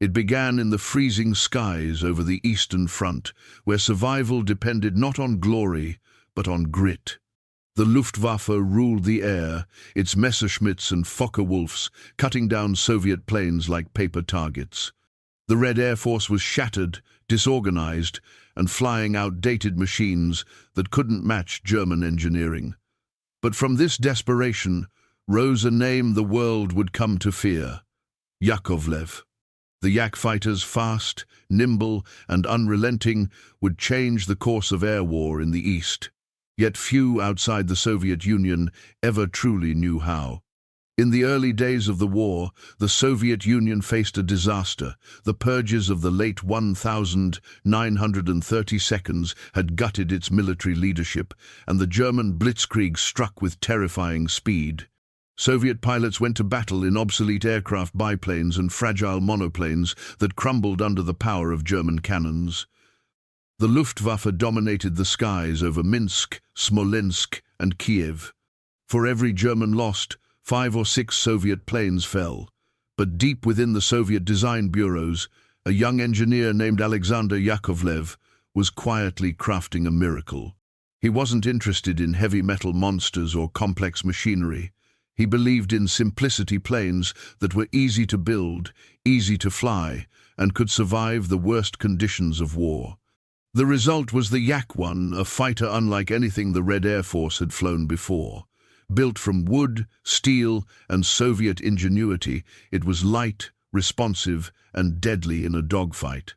It began in the freezing skies over the Eastern Front, where survival depended not on glory, but on grit. The Luftwaffe ruled the air, its Messerschmitts and Focke-Wulfs cutting down Soviet planes like paper targets. The Red Air Force was shattered, disorganized, and flying outdated machines that couldn't match German engineering. But from this desperation rose a name the world would come to fear: Yakovlev. The Yak fighters, fast, nimble, and unrelenting, would change the course of air war in the East. Yet few outside the Soviet Union ever truly knew how. In the early days of the war, the Soviet Union faced a disaster. The purges of the late 1932 had gutted its military leadership, and the German blitzkrieg struck with terrifying speed. Soviet pilots went to battle in obsolete aircraft biplanes and fragile monoplanes that crumbled under the power of German cannons. The Luftwaffe dominated the skies over Minsk, Smolensk, and Kiev. For every German lost, 5 or 6 Soviet planes fell. But deep within the Soviet design bureaus, a young engineer named Alexander Yakovlev was quietly crafting a miracle. He wasn't interested in heavy metal monsters or complex machinery. He believed in simplicity planes that were easy to build, easy to fly, and could survive the worst conditions of war. The result was the Yak-1, a fighter unlike anything the Red Air Force had flown before. Built from wood, steel, and Soviet ingenuity, it was light, responsive, and deadly in a dogfight.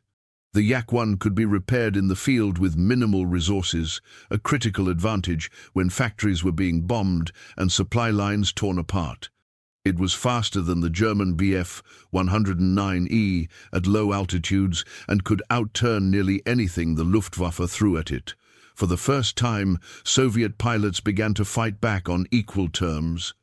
The Yak-1 could be repaired in the field with minimal resources, a critical advantage when factories were being bombed and supply lines torn apart. It was faster than the German Bf 109E at low altitudes and could outturn nearly anything the Luftwaffe threw at it. For the first time, Soviet pilots began to fight back on equal terms.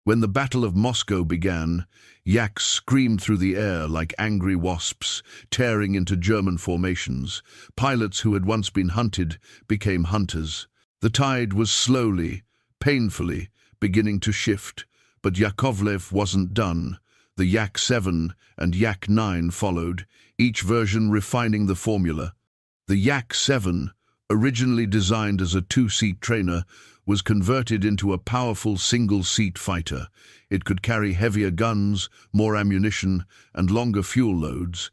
When the Battle of Moscow began, Yaks screamed through the air like angry wasps, tearing into German formations. Pilots who had once been hunted became hunters. The tide was slowly, painfully, beginning to shift, but Yakovlev wasn't done. The Yak-7 and Yak-9 followed, each version refining the formula. The Yak-7, originally designed as a 2-seat trainer, was converted into a powerful single-seat fighter. It could carry heavier guns, more ammunition, and longer fuel loads.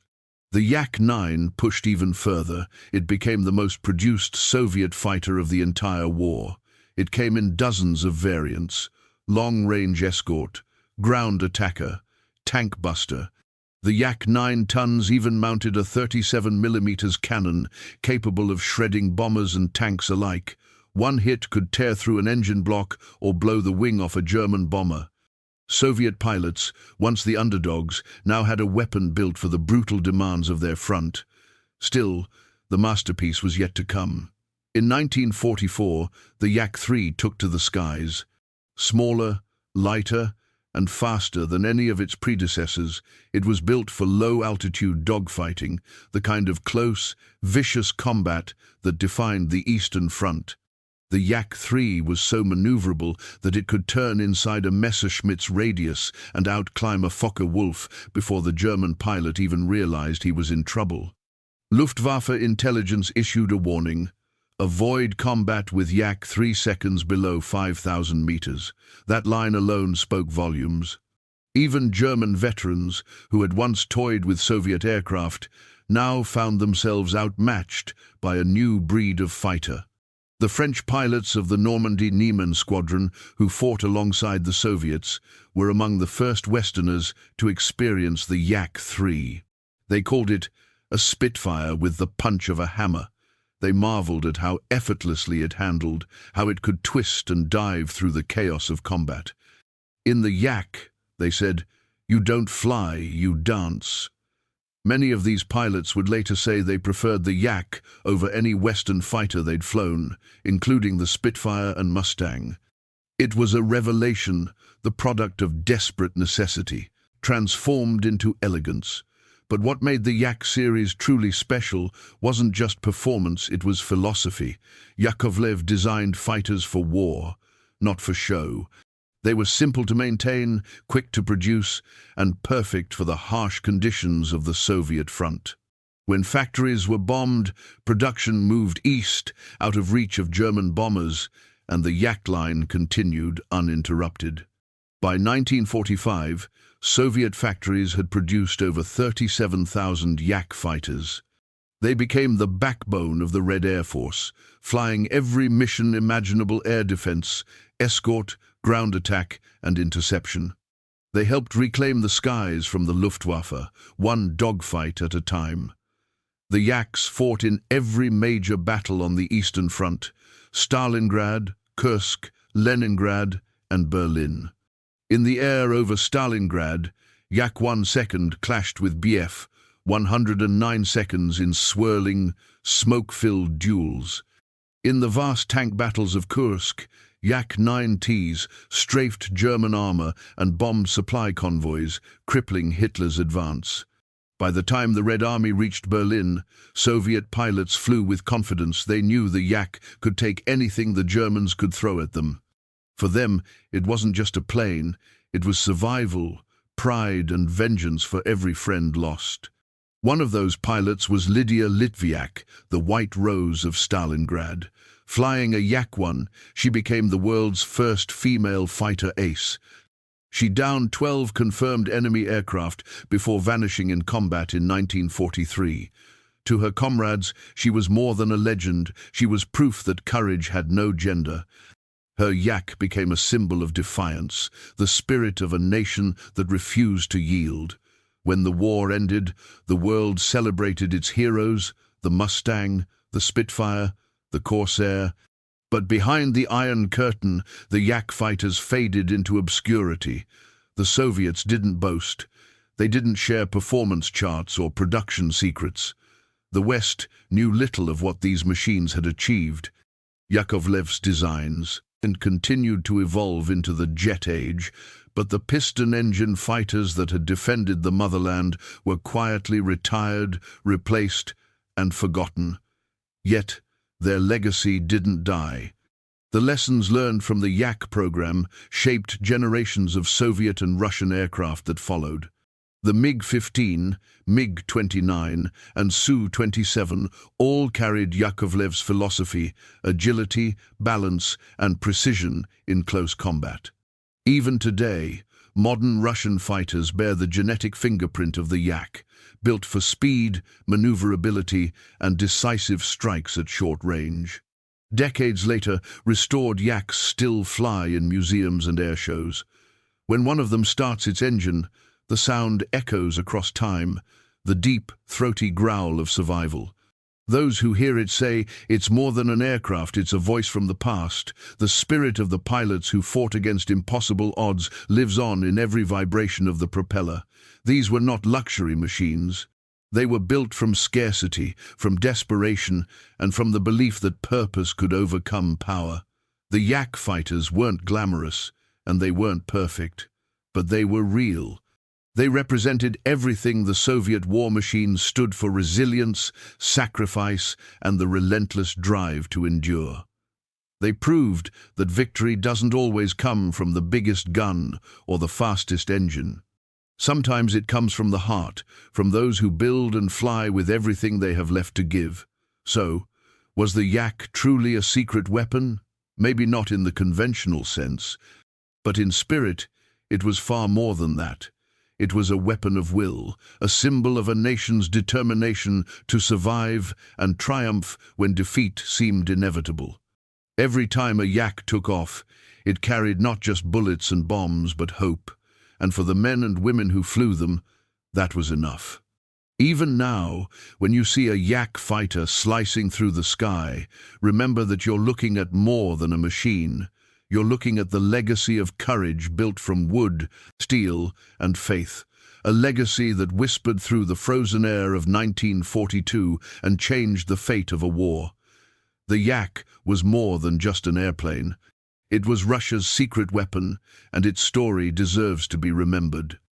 The Yak-9 pushed even further. It became the most produced Soviet fighter of the entire war. It came in dozens of variants: long-range escort, ground attacker, tank buster. The Yak 9 tons even mounted a 37mm cannon capable of shredding bombers and tanks alike. One hit could tear through an engine block or blow the wing off a German bomber. Soviet pilots, once the underdogs, now had a weapon built for the brutal demands of their front. Still, the masterpiece was yet to come. In 1944, the Yak-3 took to the skies. Smaller, lighter, and faster than any of its predecessors, it was built for low-altitude dogfighting, the kind of close, vicious combat that defined the Eastern Front. The Yak-3 was so maneuverable that it could turn inside a Messerschmitt's radius and outclimb a Focke-Wulf before the German pilot even realized he was in trouble. Luftwaffe intelligence issued a warning: avoid combat with Yak 3 seconds below 5,000 meters. That line alone spoke volumes. Even German veterans, who had once toyed with Soviet aircraft, now found themselves outmatched by a new breed of fighter. The French pilots of the Normandy-Niemen squadron, who fought alongside the Soviets, were among the first Westerners to experience the Yak-3. They called it a Spitfire with the punch of a hammer. They marveled at how effortlessly it handled, how it could twist and dive through the chaos of combat. In the Yak, they said, you don't fly, you dance. Many of these pilots would later say they preferred the Yak over any Western fighter they'd flown, including the Spitfire and Mustang. It was a revelation, the product of desperate necessity, transformed into elegance. But what made the Yak series truly special wasn't just performance, it was philosophy. Yakovlev designed fighters for war, not for show. They were simple to maintain, quick to produce, and perfect for the harsh conditions of the Soviet front. When factories were bombed, production moved east, out of reach of German bombers, and the Yak line continued uninterrupted. By 1945, Soviet factories had produced over 37,000 Yak fighters. They became the backbone of the Red Air Force, flying every mission imaginable: air defense, escort, ground attack, and interception. They helped reclaim the skies from the Luftwaffe, one dogfight at a time. The Yaks fought in every major battle on the Eastern Front: Stalingrad, Kursk, Leningrad, and Berlin. In the air over Stalingrad, Yak 1 Second clashed with BF 109 seconds in swirling, smoke-filled duels. In the vast tank battles of Kursk, Yak 9Ts strafed German armor and bombed supply convoys, crippling Hitler's advance. By the time the Red Army reached Berlin, Soviet pilots flew with confidence. They knew the Yak could take anything the Germans could throw at them. For them, it wasn't just a plane, it was survival, pride, and vengeance for every friend lost. One of those pilots was Lydia Litviak, the White Rose of Stalingrad. Flying a Yak-1, she became the world's first female fighter ace. She downed 12 confirmed enemy aircraft before vanishing in combat in 1943. To her comrades, she was more than a legend. She was proof that courage had no gender. Her Yak became a symbol of defiance, the spirit of a nation that refused to yield. When the war ended, the world celebrated its heroes: the Mustang, the Spitfire, the Corsair. But behind the Iron Curtain, the Yak fighters faded into obscurity. The Soviets didn't boast. They didn't share performance charts or production secrets. The West knew little of what these machines had achieved. Yakovlev's designs and continued to evolve into the jet age, but the piston-engine fighters that had defended the motherland were quietly retired, replaced, and forgotten. Yet their legacy didn't die. The lessons learned from the Yak program shaped generations of Soviet and Russian aircraft that followed. The MiG-15, MiG-29, and Su-27 all carried Yakovlev's philosophy: agility, balance, and precision in close combat. Even today, modern Russian fighters bear the genetic fingerprint of the Yak, built for speed, maneuverability, and decisive strikes at short range. Decades later, restored Yaks still fly in museums and air shows. When one of them starts its engine, the sound echoes across time, the deep, throaty growl of survival. Those who hear it say, it's more than an aircraft, it's a voice from the past. The spirit of the pilots who fought against impossible odds lives on in every vibration of the propeller. These were not luxury machines. They were built from scarcity, from desperation, and from the belief that purpose could overcome power. The Yak fighters weren't glamorous, and they weren't perfect, but they were real. They represented everything the Soviet war machine stood for: resilience, sacrifice, and the relentless drive to endure. They proved that victory doesn't always come from the biggest gun or the fastest engine. Sometimes it comes from the heart, from those who build and fly with everything they have left to give. So, was the Yak truly a secret weapon? Maybe not in the conventional sense, but in spirit, it was far more than that. It was a weapon of will, a symbol of a nation's determination to survive and triumph when defeat seemed inevitable. Every time a Yak took off, it carried not just bullets and bombs, but hope. And for the men and women who flew them, that was enough. Even now, when you see a Yak fighter slicing through the sky, remember that you're looking at more than a machine. You're looking at the legacy of courage built from wood, steel, and faith. A legacy that whispered through the frozen air of 1942 and changed the fate of a war. The Yak was more than just an airplane. It was Russia's secret weapon, and its story deserves to be remembered.